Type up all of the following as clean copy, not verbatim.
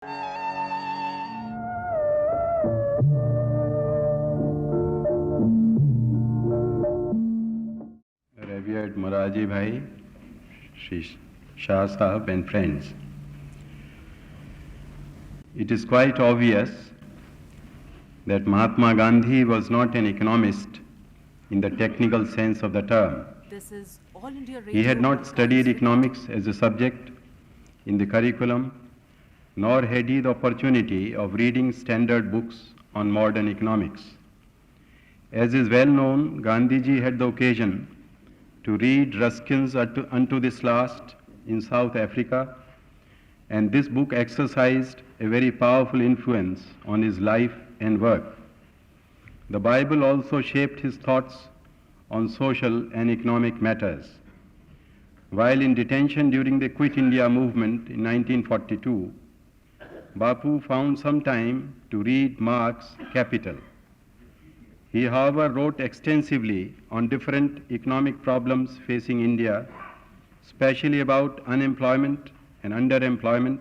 Revered Moraji Bhai, Shri Shah Sahab and friends. It is quite obvious that Mahatma Gandhi was not an economist in the technical sense of the term. This is All India Radio. He had not studied economics as a subject in the curriculum, nor had he the opportunity of reading standard books on modern economics. As is well known, Gandhiji had the occasion to read Ruskin's Unto This Last in South Africa, and this book exercised a very powerful influence on his life and work. The Bible also shaped his thoughts on social and economic matters. While in detention during the Quit India movement in 1942, Bapu found some time to read Marx's Capital. He, however, wrote extensively on different economic problems facing India, especially about unemployment and underemployment,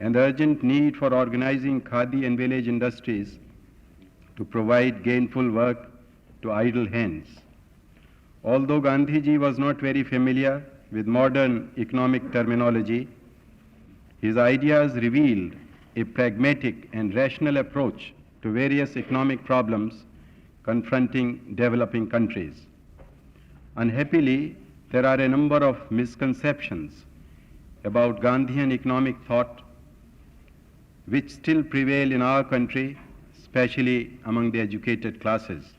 and the urgent need for organizing khadi and village industries to provide gainful work to idle hands. Although Gandhiji was not very familiar with modern economic terminology, his ideas revealed a pragmatic and rational approach to various economic problems confronting developing countries. Unhappily, there are a number of misconceptions about Gandhian economic thought which still prevail in our country, especially among the educated classes.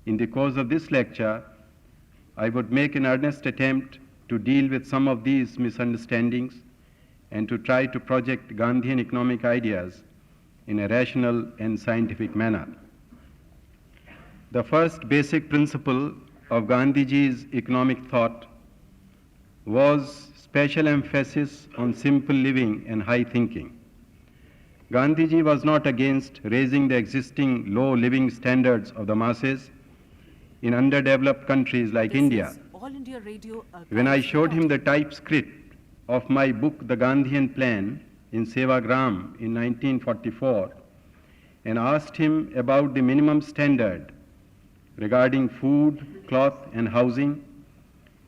In the course of this lecture, I would make an earnest attempt to deal with some of these misunderstandings and to try to project Gandhian economic ideas in a rational and scientific manner. The first basic principle of Gandhiji's economic thought was special emphasis on simple living and high thinking. Gandhiji was not against raising the existing low living standards of the masses in underdeveloped countries like India. All India Radio. When I showed him the typescript of my book, The Gandhian Plan, in Sevagram in 1944, and asked him about the minimum standard regarding food, cloth, and housing,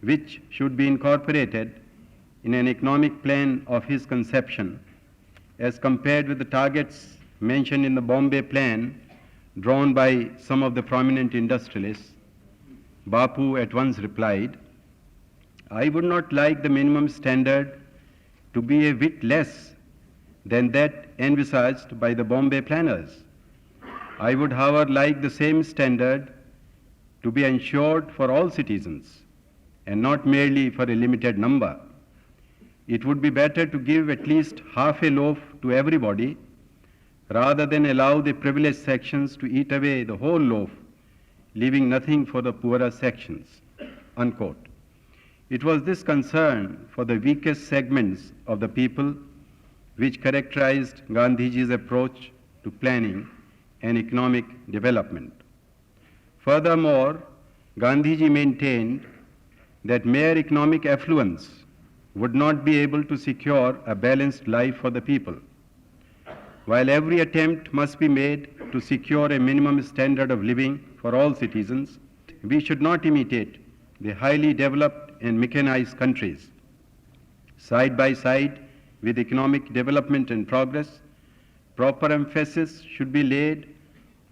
which should be incorporated in an economic plan of his conception, as compared with the targets mentioned in the Bombay Plan drawn by some of the prominent industrialists, Bapu at once replied, "I would not like the minimum standard to be a whit less than that envisaged by the Bombay planners. I would, however, like the same standard to be ensured for all citizens and not merely for a limited number. It would be better to give at least half a loaf to everybody rather than allow the privileged sections to eat away the whole loaf, leaving nothing for the poorer sections." Unquote. It was this concern for the weakest segments of the people which characterized Gandhiji's approach to planning and economic development. Furthermore, Gandhiji maintained that mere economic affluence would not be able to secure a balanced life for the people. While every attempt must be made to secure a minimum standard of living for all citizens, we should not imitate the highly developed and mechanized countries. Side by side with economic development and progress, proper emphasis should be laid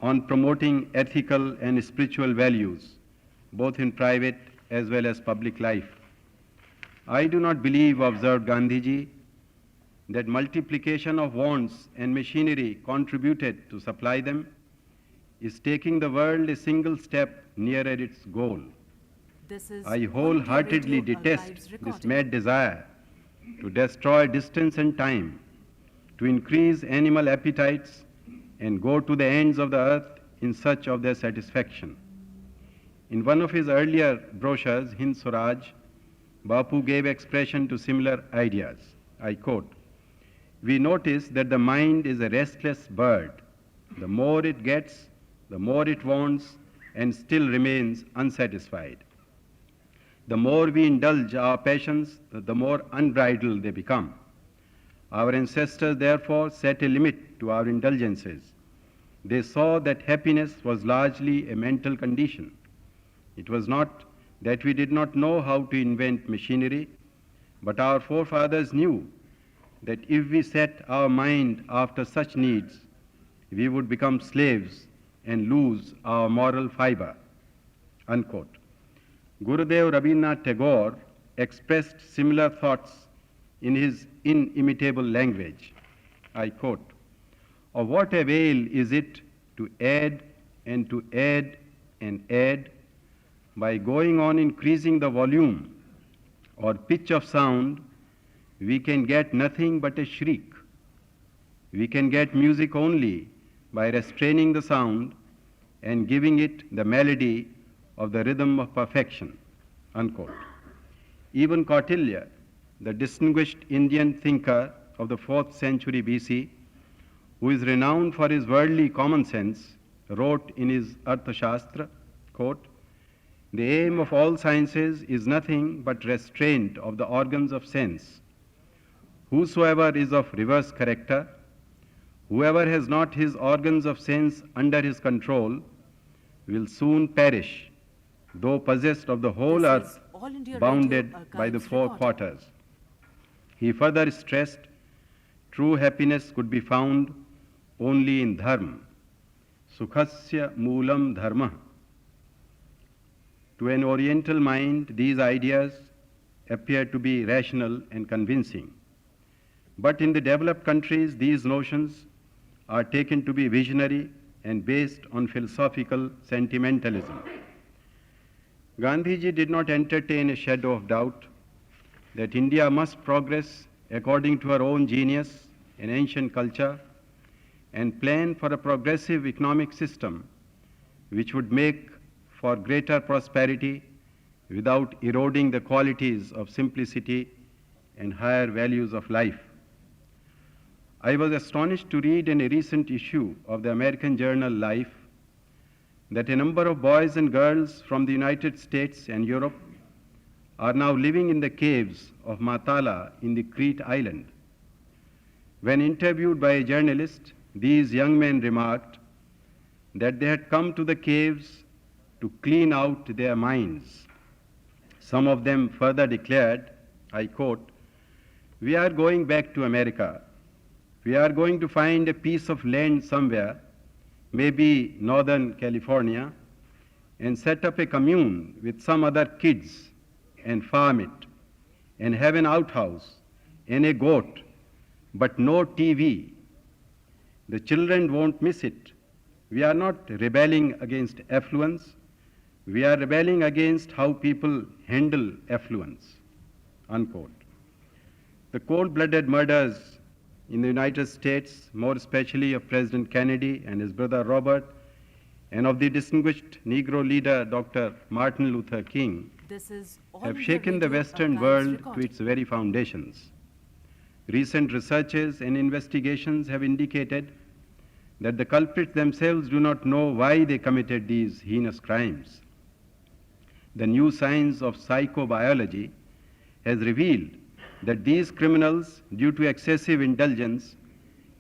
on promoting ethical and spiritual values, both in private as well as public life. I do not believe, observed Gandhiji, that multiplication of wants and machinery contributed to supply them is taking the world a single step nearer its goal. I wholeheartedly detest this mad desire to destroy distance and time, to increase animal appetites and go to the ends of the earth in search of their satisfaction. In one of his earlier brochures, Hind Swaraj, Bapu gave expression to similar ideas. I quote, "We notice that the mind is a restless bird. The more it gets, the more it wants and still remains unsatisfied. The more we indulge our passions, the more unbridled they become. Our ancestors therefore set a limit to our indulgences. They saw that happiness was largely a mental condition. It was not that we did not know how to invent machinery, but our forefathers knew that if we set our mind after such needs, we would become slaves and lose our moral fiber. Unquote. Gurudev Rabindranath Tagore expressed similar thoughts in his inimitable language. I quote, "Of what avail is it to add and to add and add by going on increasing the volume or pitch of sound, we can get nothing but a shriek. We can get music only by restraining the sound and giving it the melody of the rhythm of perfection." Unquote. Even Kautilya, the distinguished Indian thinker of the 4th century BC, who is renowned for his worldly common sense, wrote in his Arthashastra, quote, "The aim of all sciences is nothing but restraint of the organs of sense. Whosoever is of reverse character, whoever has not his organs of sense under his control, will soon perish, though possessed of the whole This earth, is All India bounded Radio by the Archives four report. quarters." He further stressed, true happiness could be found only in dharma. Sukhasya moolam dharma. To an Oriental mind, these ideas appear to be rational and convincing. But in the developed countries, these notions are taken to be visionary and based on philosophical sentimentalism. Gandhiji did not entertain a shadow of doubt that India must progress according to her own genius and ancient culture and plan for a progressive economic system which would make for greater prosperity without eroding the qualities of simplicity and higher values of life. I was astonished to read in a recent issue of the American journal Life that a number of boys and girls from the United States and Europe are now living in the caves of Matala in the Crete island. When interviewed by a journalist, these young men remarked that they had come to the caves to clean out their minds. Some of them further declared, I quote, "We are going back to America. We are going to find a piece of land somewhere, maybe Northern California, and set up a commune with some other kids and farm it and have an outhouse and a goat, but no TV. The children won't miss it. We are not rebelling against affluence. We are rebelling against how people handle affluence." Unquote. The cold-blooded murders in the United States, more especially of President Kennedy and his brother Robert, and of the distinguished Negro leader Dr. Martin Luther King, This is All have India shaken the Radio Western Archives world report. to its very foundations. Recent researches and investigations have indicated that the culprits themselves do not know why they committed these heinous crimes. The new science of psychobiology has revealed that these criminals, due to excessive indulgence,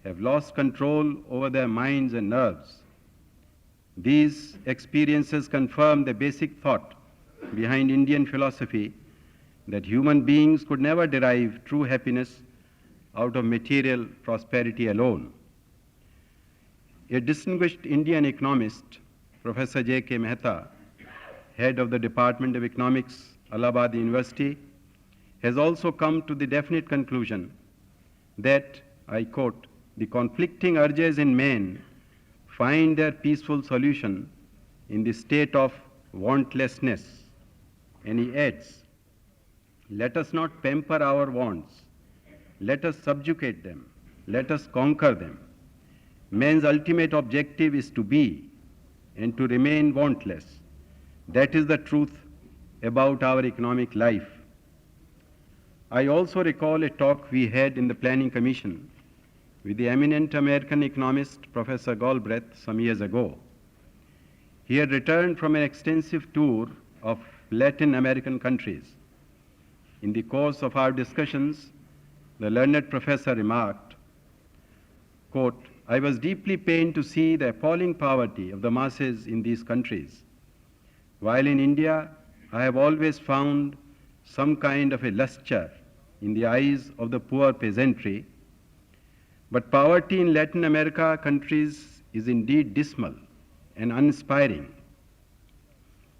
have lost control over their minds and nerves. These experiences confirm the basic thought behind Indian philosophy that human beings could never derive true happiness out of material prosperity alone. A distinguished Indian economist, Professor J.K. Mehta, head of the Department of Economics, Allahabad University, has also come to the definite conclusion that, I quote, "the conflicting urges in men find their peaceful solution in the state of wantlessness." And he adds, "Let us not pamper our wants. Let us subjugate them. Let us conquer them. Man's ultimate objective is to be and to remain wantless. That is the truth about our economic life." I also recall a talk we had in the Planning Commission with the eminent American economist Professor Galbraith some years ago. He had returned from an extensive tour of Latin American countries. In the course of our discussions, the learned professor remarked, quote, I was deeply pained to see the appalling poverty of the masses in these countries. While in India, I have always found some kind of a luster in the eyes of the poor peasantry, but poverty in Latin America countries is indeed dismal and uninspiring.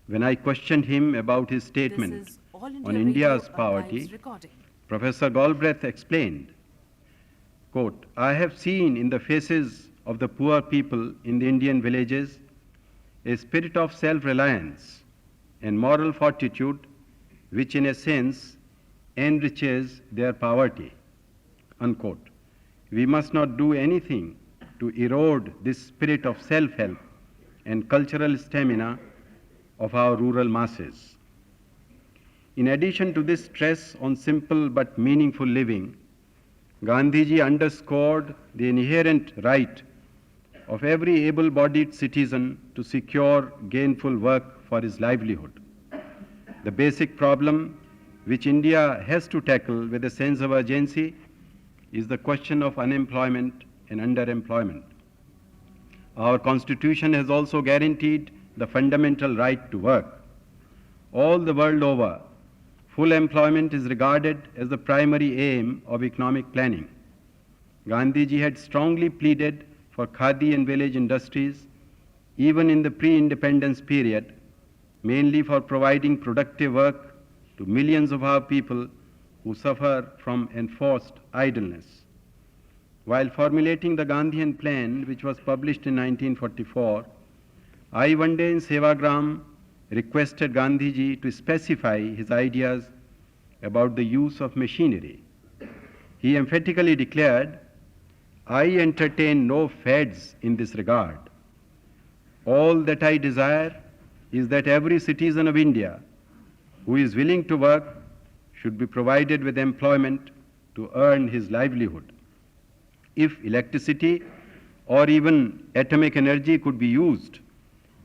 When I questioned him about his This statement is All India on Radio India's Archives poverty, recording. Professor Galbraith explained, quote, I have seen in the faces of the poor people in the Indian villages a spirit of self-reliance and moral fortitude which in a sense enriches their poverty, unquote. We must not do anything to erode this spirit of self-help and cultural stamina of our rural masses. In addition to this stress on simple but meaningful living, Gandhiji underscored the inherent right of every able-bodied citizen to secure gainful work for his livelihood. The basic problem which India has to tackle with a sense of urgency is the question of unemployment and underemployment. Our Constitution has also guaranteed the fundamental right to work. All the world over, full employment is regarded as the primary aim of economic planning. Gandhiji had strongly pleaded for khadi and village industries even in the pre-independence period, mainly for providing productive work to millions of our people who suffer from enforced idleness. While formulating the Gandhian plan, which was published in 1944, I one day in Sevagram requested Gandhiji to specify his ideas about the use of machinery. He emphatically declared, I entertain no fads in this regard. All that I desire is that every citizen of India who is willing to work should be provided with employment to earn his livelihood. If electricity or even atomic energy could be used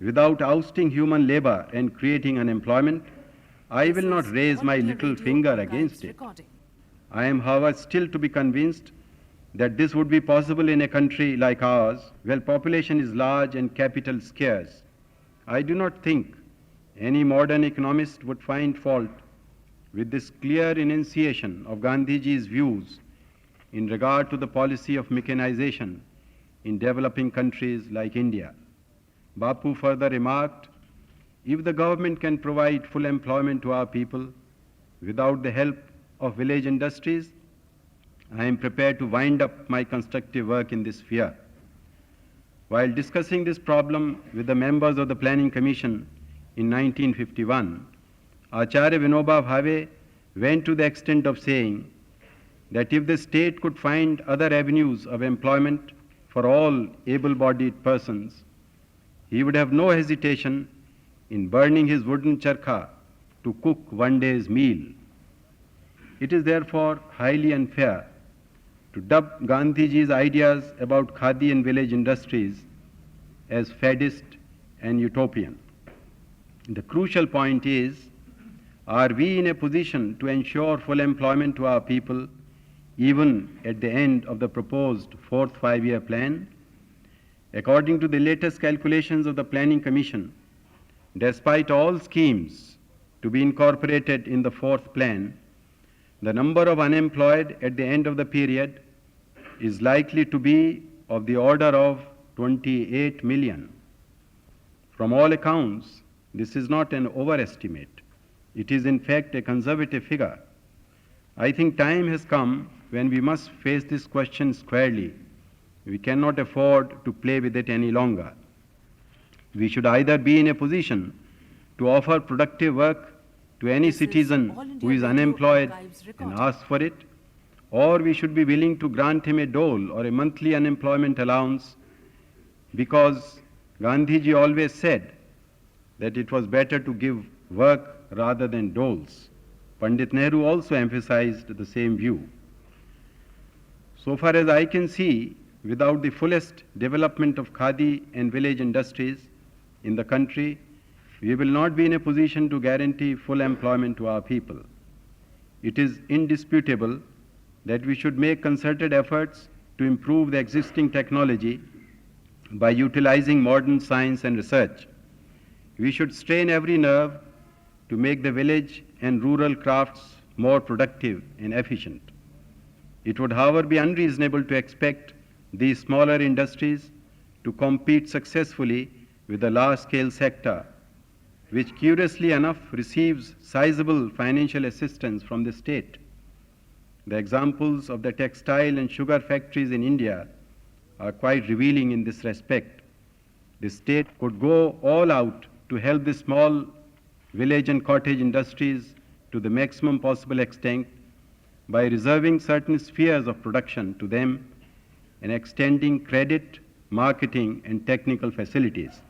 without ousting human labor and creating unemployment, I will not raise my little finger against it. I am, however, still to be convinced that this would be possible in a country like ours, where population is large and capital scarce. I do not think any modern economist would find fault with this clear enunciation of Gandhiji's views in regard to the policy of mechanization in developing countries like India. Bapu further remarked, if the government can provide full employment to our people without the help of village industries, I am prepared to wind up my constructive work in this sphere. While discussing this problem with the members of the Planning Commission in 1951, Acharya Vinoba Bhave went to the extent of saying that if the state could find other avenues of employment for all able-bodied persons, he would have no hesitation in burning his wooden charkha to cook one day's meal. It is therefore highly unfair to dub Gandhiji's ideas about khadi and village industries as faddist and utopian. The crucial point is, are we in a position to ensure full employment to our people even at the end of the proposed fourth five-year plan? According to the latest calculations of the Planning Commission, despite all schemes to be incorporated in the fourth plan, the number of unemployed at the end of the period is likely to be of the order of 28 million. From all accounts, this is not an overestimate. It is in fact a conservative figure. I think time has come when we must face this question squarely. We cannot afford to play with it any longer. We should either be in a position to offer productive work to any citizen who is unemployed and asks for it, or we should be willing to grant him a dole or a monthly unemployment allowance, because Gandhiji always said that it was better to give work rather than doles. Pandit Nehru also emphasized the same view. So far as I can see, without the fullest development of khadi and village industries in the country, we will not be in a position to guarantee full employment to our people. It is indisputable that we should make concerted efforts to improve the existing technology by utilizing modern science and research. We should strain every nerve to make the village and rural crafts more productive and efficient. It would, however, be unreasonable to expect these smaller industries to compete successfully with the large-scale sector, which curiously enough receives sizable financial assistance from the state. The examples of the textile and sugar factories in India are quite revealing in this respect. The state could go all out to help the small village and cottage industries to the maximum possible extent by reserving certain spheres of production to them and extending credit, marketing, and technical facilities.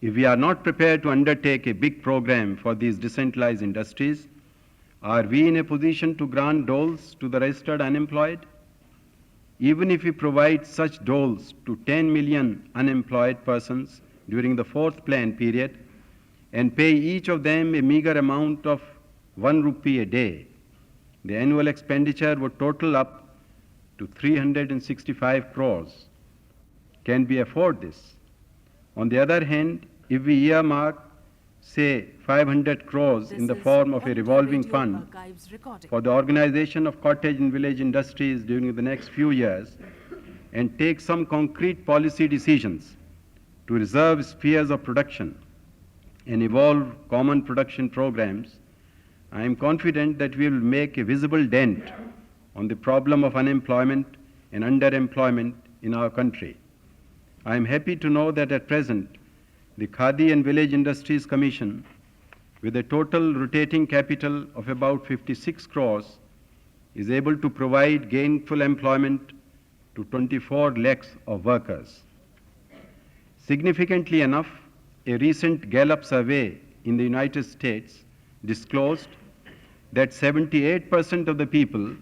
If we are not prepared to undertake a big program for these decentralized industries, are we in a position to grant doles to the registered unemployed? Even if we provide such doles to 10 million unemployed persons during the fourth plan period and pay each of them a meager amount of 1 rupee a day, the annual expenditure would total up to 365 crores. Can we afford this? On the other hand, if we earmark, say, 500 crores in the form of a revolving fund for the organization of cottage and village industries during the next few years and take some concrete policy decisions to reserve spheres of production and evolve common production programs, I am confident that we will make a visible dent on the problem of unemployment and underemployment in our country. I am happy to know that at present, the Khadi and Village Industries Commission, with a total rotating capital of about 56 crores, is able to provide gainful employment to 24 lakhs of workers. Significantly enough, a recent Gallup survey in the United States disclosed that 78% of the people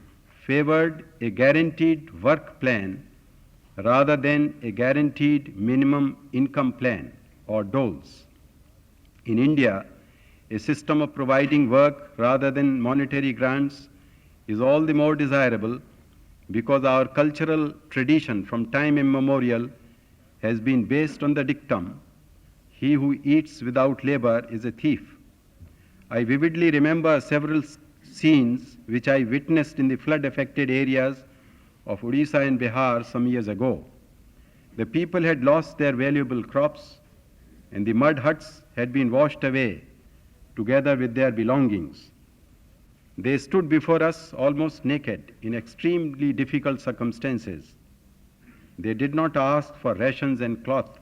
favored a guaranteed work plan rather than a guaranteed minimum income plan, or doles. In India, a system of providing work rather than monetary grants is all the more desirable because our cultural tradition from time immemorial has been based on the dictum, "He who eats without labor is a thief." I vividly remember several scenes which I witnessed in the flood-affected areas of Odisha and Bihar some years ago. The people had lost their valuable crops, and the mud huts had been washed away together with their belongings. They stood before us almost naked in extremely difficult circumstances. They did not ask for rations and cloth.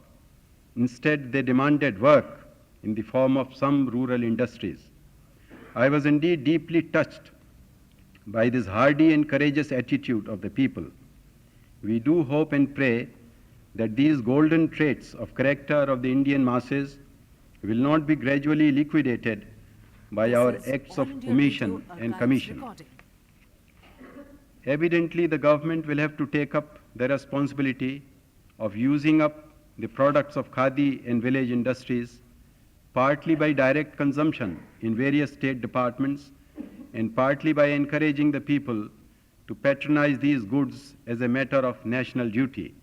Instead, they demanded work in the form of some rural industries. I was indeed deeply touched by this hardy and courageous attitude of the people. We do hope and pray that these golden traits of character of the Indian masses will not be gradually liquidated by our acts of omission and commission. Evidently, the government will have to take up the responsibility of using up the products of Khadi and village industries, partly by direct consumption in various state departments and partly by encouraging the people to patronize these goods as a matter of national duty.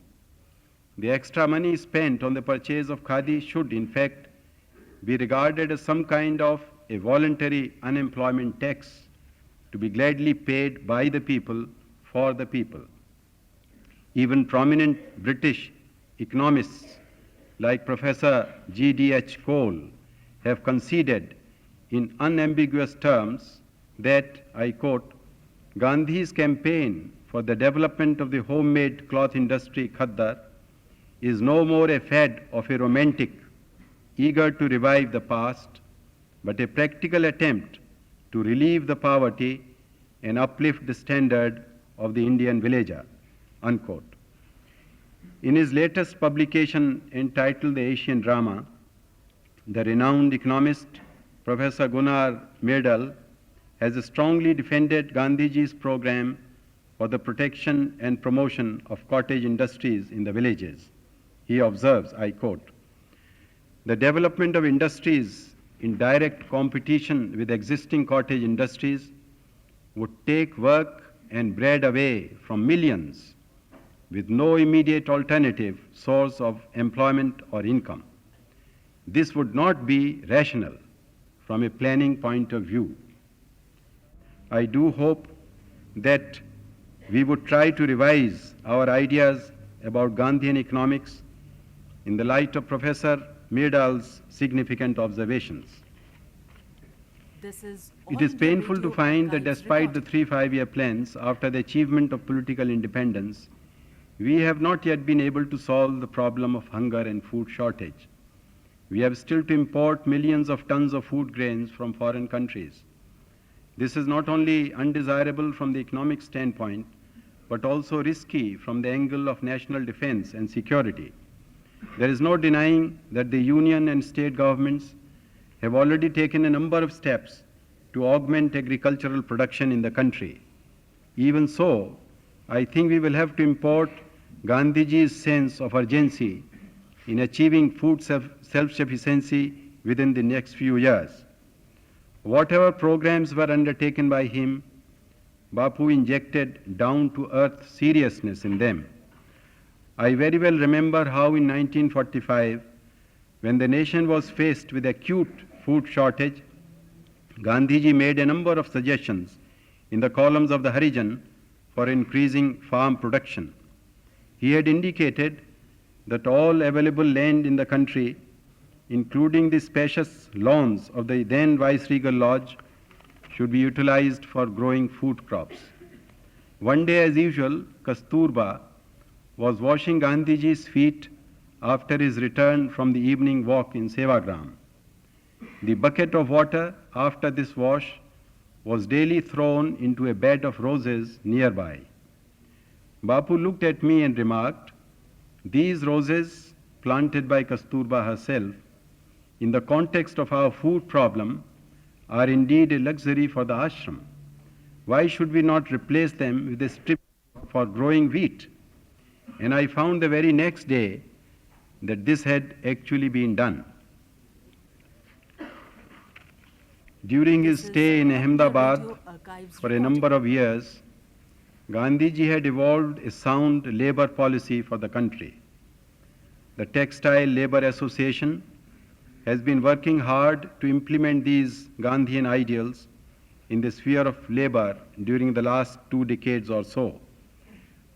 The extra money spent on the purchase of Khadi should, in fact, be regarded as some kind of a voluntary unemployment tax to be gladly paid by the people for the people. Even prominent British economists like Professor G.D.H. Cole have conceded in unambiguous terms that, I quote, Gandhi's campaign for the development of the homemade cloth industry, Khaddar, is no more a fad of a romantic eager to revive the past, but a practical attempt to relieve the poverty and uplift the standard of the Indian villager, unquote. In his latest publication entitled The Asian Drama, the renowned economist Professor Gunnar Myrdal has strongly defended Gandhiji's program for the protection and promotion of cottage industries in the villages. He observes, I quote, "The development of industries in direct competition with existing cottage industries would take work and bread away from millions with no immediate alternative source of employment or income. This would not be rational from a planning point of view. I do hope that we would try to revise our ideas about Gandhian economics in the light of Professor Myrdal's significant observations. This is It All is India painful to Radio find that Archives despite the recording. 3 5-year plans after the achievement of political independence, we have not yet been able to solve the problem of hunger and food shortage. We have still to import millions of tons of food grains from foreign countries. This is not only undesirable from the economic standpoint, but also risky from the angle of national defense and security. There is no denying that the union and state governments have already taken a number of steps to augment agricultural production in the country. Even so, I think we will have to import Gandhiji's sense of urgency in achieving food self-sufficiency within the next few years. Whatever programs were undertaken by him, Bapu injected down-to-earth seriousness in them. I very well remember how in 1945, when the nation was faced with acute food shortage, Gandhiji made a number of suggestions in the columns of the Harijan for increasing farm production. He had indicated that all available land in the country, including the spacious lawns of the then Viceregal Lodge, should be utilized for growing food crops. One day, as usual, Kasturba was washing Gandhiji's feet after his return from the evening walk in Sevagram. The bucket of water after this wash was daily thrown into a bed of roses nearby. Bapu looked at me and remarked, "These roses, planted by Kasturba herself, in the context of our food problem, are indeed a luxury for the ashram. Why should we not replace them with a strip for growing wheat?" And I found the very next day that this had actually been done. During his This is stay in All India Ahmedabad Radio Archives for a recording. number of years, Gandhiji had evolved a sound labor policy for the country. The Textile Labor Association has been working hard to implement these Gandhian ideals in the sphere of labor during the last 2 decades or so.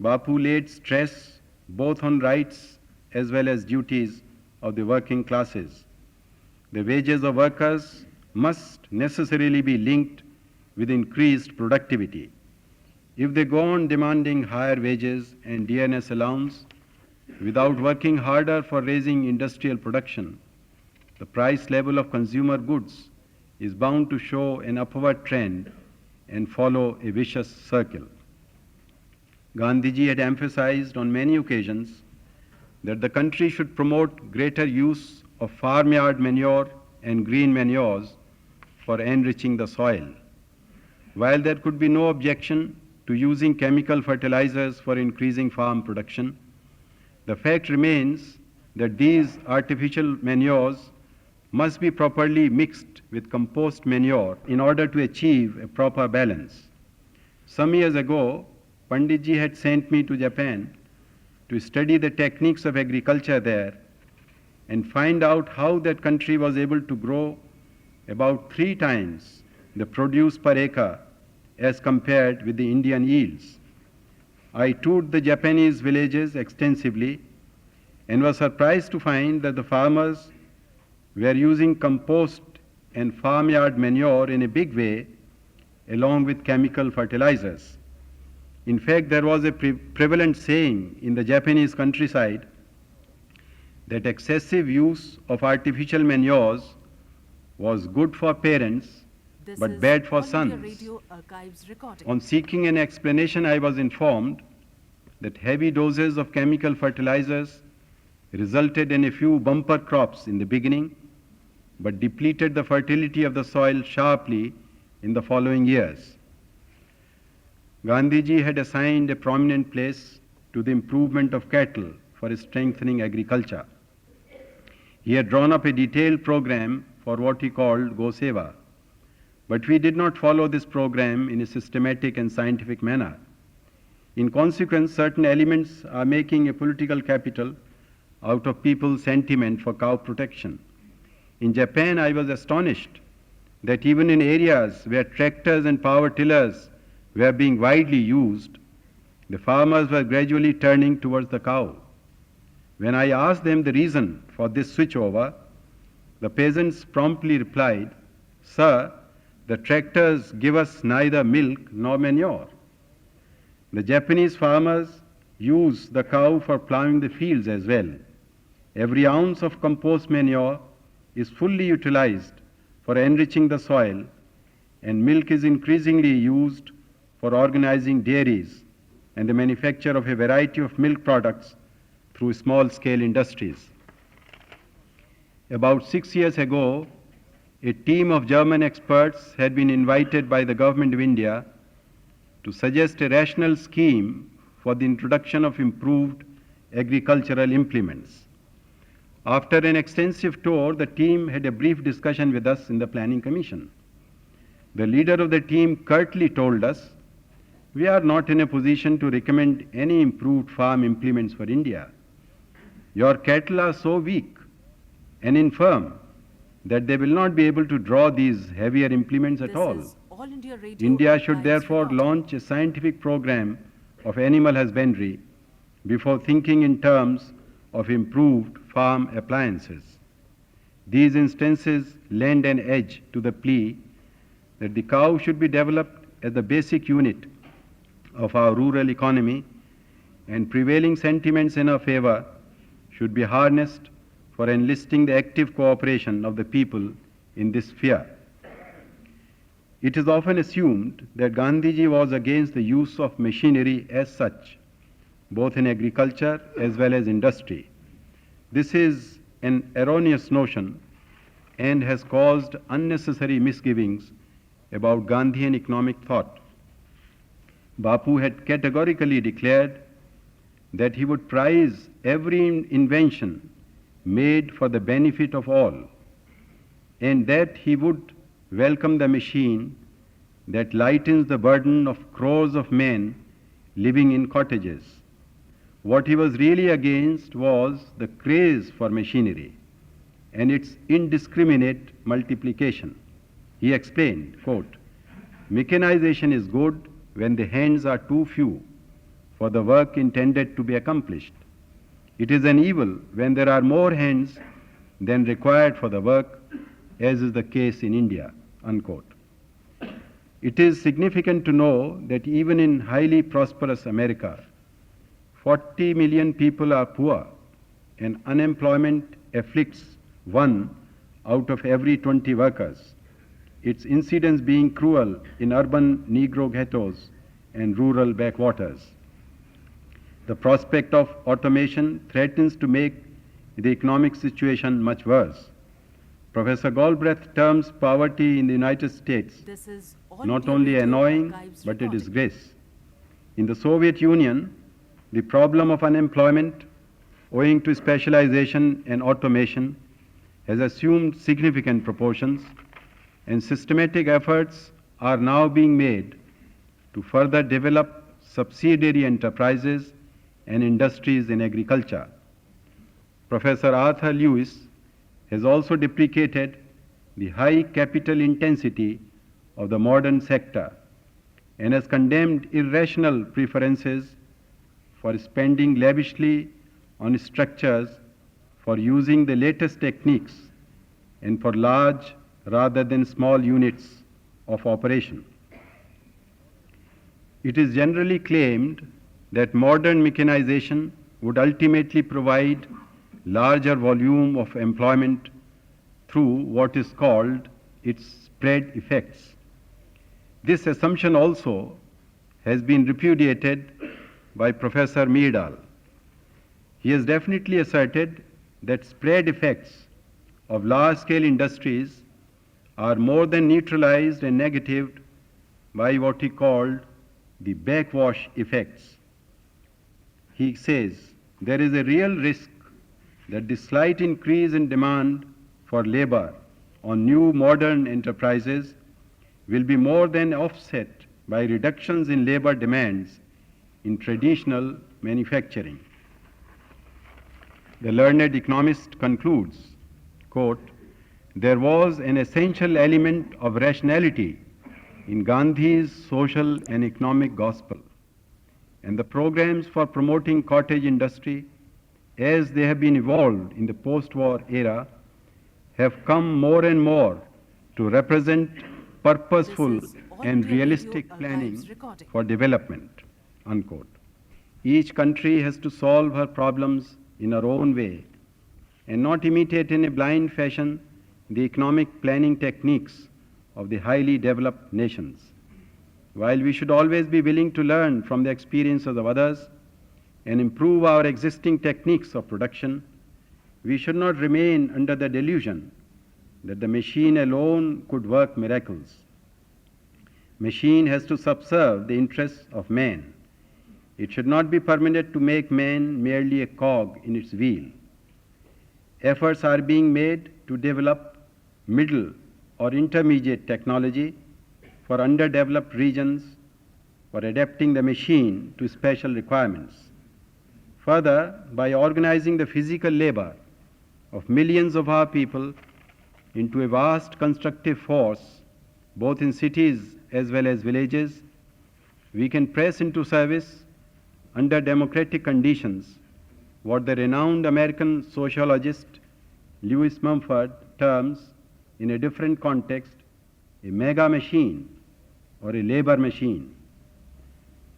Bapu laid stress both on rights as well as duties of the working classes. The wages of workers must necessarily be linked with increased productivity. If they go on demanding higher wages and dearness allowance without working harder for raising industrial production, the price level of consumer goods is bound to show an upward trend and follow a vicious circle. Gandhiji had emphasized on many occasions that the country should promote greater use of farmyard manure and green manures for enriching the soil. While there could be no objection to using chemical fertilizers for increasing farm production, the fact remains that these artificial manures must be properly mixed with compost manure in order to achieve a proper balance. Some years ago, Panditji had sent me to Japan to study the techniques of agriculture there and find out how that country was able to grow about 3 times the produce per acre as compared with the Indian yields. I toured the Japanese villages extensively and was surprised to find that the farmers were using compost and farmyard manure in a big way along with chemical fertilizers. In fact, there was a prevalent saying in the Japanese countryside that excessive use of artificial manures was good for parents This but is bad for All India sons. Radio Archives recording. On seeking an explanation, I was informed that heavy doses of chemical fertilizers resulted in a few bumper crops in the beginning, but depleted the fertility of the soil sharply in the following years. Gandhiji had assigned a prominent place to the improvement of cattle for strengthening agriculture. He had drawn up a detailed program for what he called Goseva, but we did not follow this program in a systematic and scientific manner. In consequence, certain elements are making a political capital out of people's sentiment for cow protection. In Japan, I was astonished that even in areas where tractors and power tillers were being widely used, the farmers were gradually turning towards the cow. When I asked them the reason for this switchover, the peasants promptly replied, "Sir, the tractors give us neither milk nor manure." The Japanese farmers use the cow for plowing the fields as well. Every ounce of compost manure is fully utilized for enriching the soil, and milk is increasingly used for organizing dairies and the manufacture of a variety of milk products through small-scale industries. About 6 years ago, a team of German experts had been invited by the government of India to suggest a rational scheme for the introduction of improved agricultural implements. After an extensive tour, the team had a brief discussion with us in the Planning Commission. The leader of the team curtly told us, "We are not in a position to recommend any improved farm implements for India. Your cattle are so weak and infirm that they will not be able to draw these heavier implements at This all. is All India Radio. India should Archives therefore recording. launch a scientific program of animal husbandry before thinking in terms of improved farm appliances." These instances lend an edge to the plea that the cow should be developed as the basic unit of our rural economy, and prevailing sentiments in our favor should be harnessed for enlisting the active cooperation of the people in this sphere. It is often assumed that Gandhiji was against the use of machinery as such, both in agriculture as well as industry. This is an erroneous notion and has caused unnecessary misgivings about Gandhian economic thought. Bapu had categorically declared that he would prize every invention made for the benefit of all, and that he would welcome the machine that lightens the burden of crores of men living in cottages. What he was really against was the craze for machinery and its indiscriminate multiplication. He explained, quote, "Mechanization is good when the hands are too few for the work intended to be accomplished. It is an evil when there are more hands than required for the work, as is the case in India," unquote. It is significant to know that even in highly prosperous America, 40 million people are poor, and unemployment afflicts 1 out of every 20 workers, its incidence being cruel in urban Negro ghettos and rural backwaters. The prospect of automation threatens to make the economic situation much worse. Professor Galbraith terms poverty in the United States This is All not India only Radio annoying Archives but a recording. disgrace. In the Soviet Union, the problem of unemployment owing to specialization and automation has assumed significant proportions, and systematic efforts are now being made to further develop subsidiary enterprises and industries in agriculture. Professor Arthur Lewis has also deprecated the high capital intensity of the modern sector and has condemned irrational preferences for spending lavishly on structures, for using the latest techniques, and for large rather than small units of operation. It is generally claimed that modern mechanization would ultimately provide larger volume of employment through what is called its spread effects. This assumption also has been repudiated by Professor Myrdal. He has definitely asserted that spread effects of large-scale industries are more than neutralized and negatived by what he called the backwash effects. He says there is a real risk that the slight increase in demand for labor on new modern enterprises will be more than offset by reductions in labor demands in traditional manufacturing. The learned economist concludes, quote, there was an essential element of rationality in Gandhi's social and economic gospel, and the programs for promoting cottage industry, as they have been evolved in the post-war era, have come more and more to represent purposeful This is All and India realistic Radio planning Archives recording. for development, unquote. Each country has to solve her problems in her own way and not imitate in a blind fashion the economic planning techniques of the highly developed nations. While we should always be willing to learn from the experiences of others and improve our existing techniques of production, we should not remain under the delusion that the machine alone could work miracles. Machine has to subserve the interests of man. It should not be permitted to make man merely a cog in its wheel. Efforts are being made to develop middle or intermediate technology for underdeveloped regions for adapting the machine to special requirements. Further, by organizing the physical labor of millions of our people into a vast constructive force, both in cities as well as villages, we can press into service under democratic conditions what the renowned American sociologist Lewis Mumford terms in a different context a mega machine or a labor machine.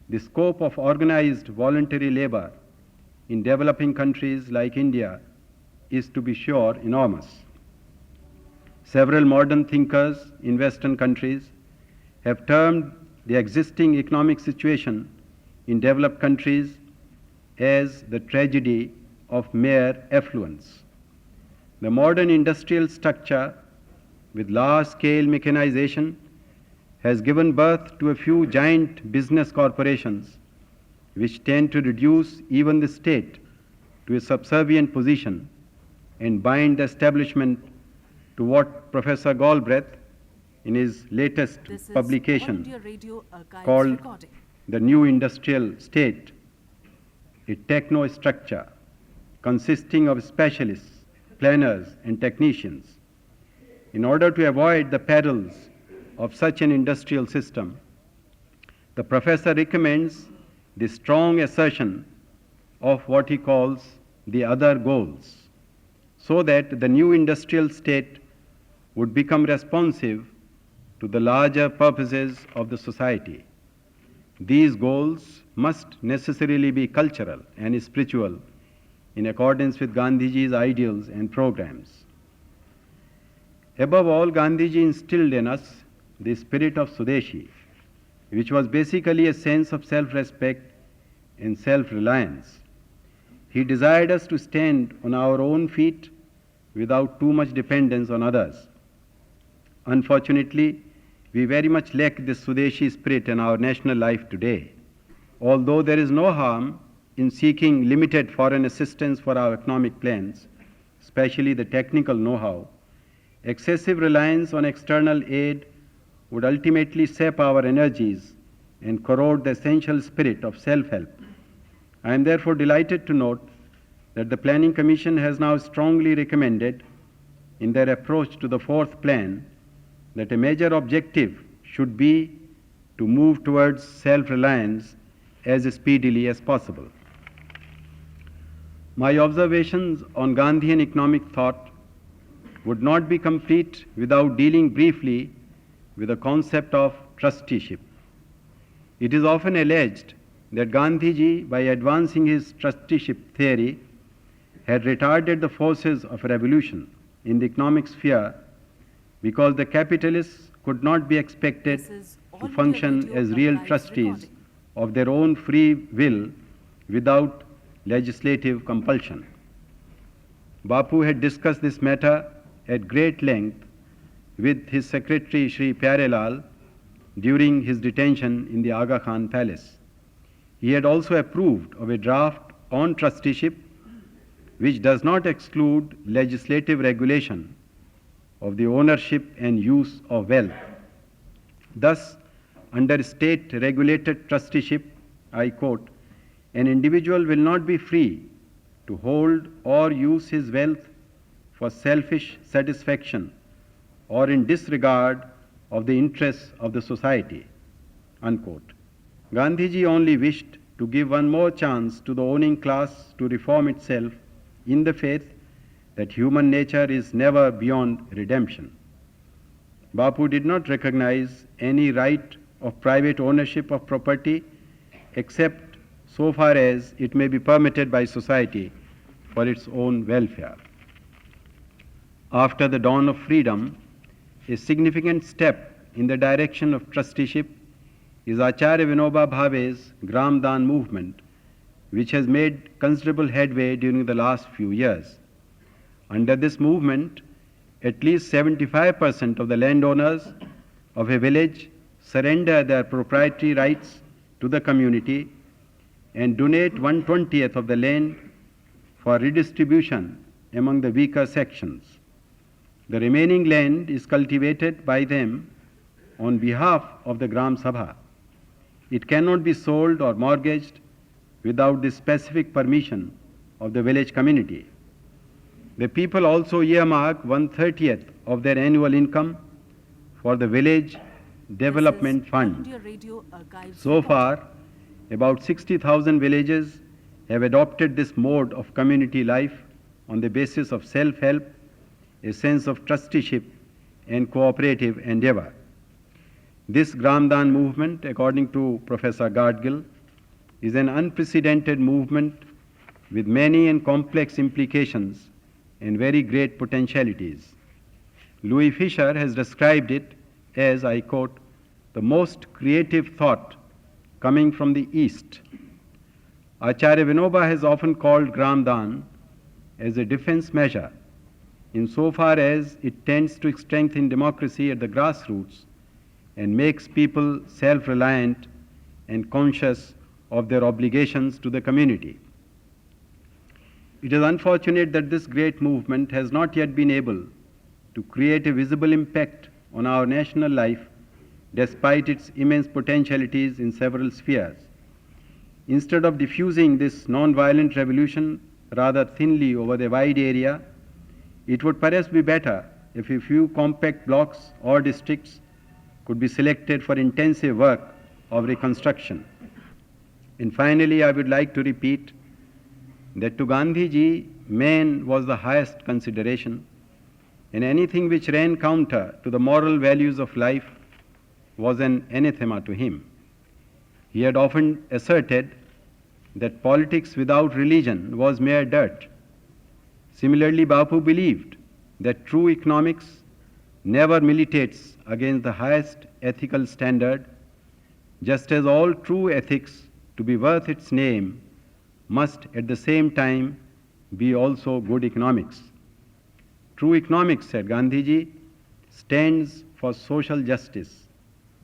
The scope of organized voluntary labor in developing countries like India is, to be sure, enormous. Several modern thinkers in Western countries have termed the existing economic situation in developed countries as the tragedy of mere affluence. The modern industrial structure with large-scale mechanization has given birth to a few giant business corporations which tend to reduce even the state to a subservient position and bind the establishment to what Professor Galbraith in his latest This is All publication India Radio Archives called recording. The New Industrial State, a techno-structure consisting of specialists, planners and technicians. In order to avoid the perils of such an industrial system, the professor recommends the strong assertion of what he calls the other goals, so that the new industrial state would become responsive to the larger purposes of the society. These goals must necessarily be cultural and spiritual in accordance with Gandhiji's ideals and programs. Above all, Gandhiji instilled in us the spirit of Swadeshi, which was basically a sense of self-respect and self-reliance. He desired us to stand on our own feet without too much dependence on others. Unfortunately, we very much lack this Swadeshi spirit in our national life today. Although there is no harm in seeking limited foreign assistance for our economic plans, especially the technical know-how, excessive reliance on external aid would ultimately sap our energies and corrode the essential spirit of self-help. I am therefore delighted to note that the Planning Commission has now strongly recommended in their approach to the fourth plan that a major objective should be to move towards self-reliance as speedily as possible. My observations on Gandhian economic thought would not be complete without dealing briefly with the concept of trusteeship. It is often alleged that Gandhiji, by advancing his trusteeship theory, had retarded the forces of revolution in the economic sphere because the capitalists could not be expected This is All to India function Radio as real Archives trustees recording. of their own free will without legislative compulsion. Bapu had discussed this matter at great length with his secretary Sri Pyarelal during his detention in the Aga Khan Palace. He had also approved of a draft on trusteeship which does not exclude legislative regulation of the ownership and use of wealth. Thus, under state-regulated trusteeship, I quote, An individual will not be free to hold or use his wealth for selfish satisfaction or in disregard of the interests of the society. Unquote. Gandhiji only wished to give one more chance to the owning class to reform itself in the faith that human nature is never beyond redemption. Bapu did not recognize any right of private ownership of property except so far as it may be permitted by society for its own welfare. After the dawn of freedom, a significant step in the direction of trusteeship is Acharya Vinoba Bhave's Gram Dan movement, which has made considerable headway during the last few years. Under this movement, at least 75% of the landowners of a village surrender their proprietary rights to the community and donate 1/20th of the land for redistribution among the weaker sections. The remaining land is cultivated by them on behalf of the Gram Sabha. It cannot be sold or mortgaged without the specific permission of the village community. The people also earmark 1/30th of their annual income for the village development This is fund. India Radio Archives So reporting. far, about 60,000 villages have adopted this mode of community life on the basis of self-help, a sense of trusteeship, and cooperative endeavor. This Gram Dan movement, according to Professor Gadgil, is an unprecedented movement with many and complex implications and very great potentialities. Louis Fisher has described it as, I quote, the most creative thought coming from the East. Acharya Vinoba has often called Gram Dan as a defense measure insofar as it tends to strengthen democracy at the grassroots and makes people self-reliant and conscious of their obligations to the community. It is unfortunate that this great movement has not yet been able to create a visible impact on our national life despite its immense potentialities in several spheres. Instead of diffusing this non-violent revolution rather thinly over the wide area, it would perhaps be better if a few compact blocks or districts could be selected for intensive work of reconstruction. And finally, I would like to repeat that to Gandhiji, man was the highest consideration, and anything which ran counter to the moral values of life was an anathema to him. He had often asserted that politics without religion was mere dirt. Similarly, Bapu believed that true economics never militates against the highest ethical standard, just as all true ethics, to be worth its name, must at the same time be also good economics. True economics, said Gandhiji, stands for social justice.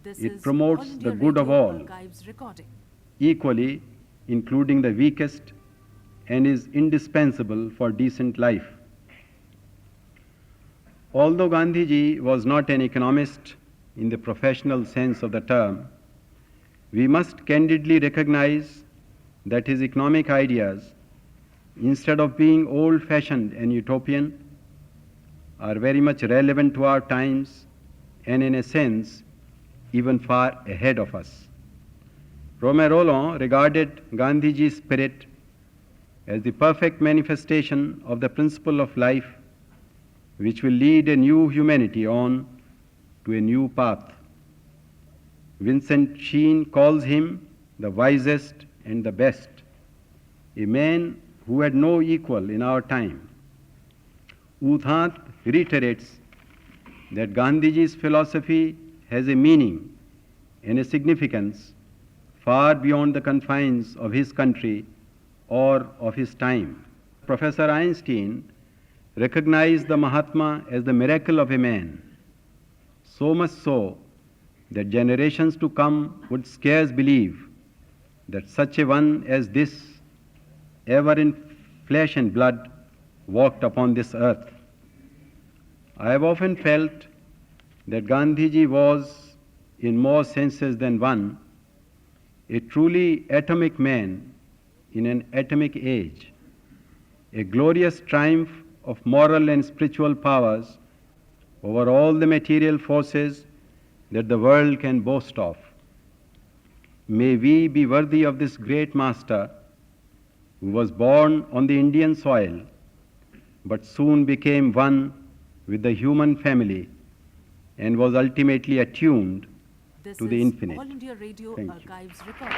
This It is promotes All the India good of Radio all. Archives recording. Equally, including the weakest, and is indispensable for decent life. Although Gandhiji was not an economist in the professional sense of the term, we must candidly recognize that his economic ideas, instead of being old-fashioned and utopian, are very much relevant to our times and, in a sense, even far ahead of us. Romain Rolland regarded Gandhiji's spirit as the perfect manifestation of the principle of life which will lead a new humanity on to a new path. Vincent Sheen calls him the wisest and the best, a man who had no equal in our time. U Thant reiterates that Gandhiji's philosophy has a meaning and a significance far beyond the confines of his country or of his time. Professor Einstein recognized the Mahatma as the miracle of a man, so much so that generations to come would scarce believe that such a one as this, ever in flesh and blood, walked upon this earth. I have often felt that Gandhiji was, in more senses than one, a truly atomic man in an atomic age, a glorious triumph of moral and spiritual powers over all the material forces that the world can boast of. May we be worthy of this great master who was born on the Indian soil but soon became one with the human family and was ultimately attuned This to the is infinite. All India Radio Thank you. Archives recording.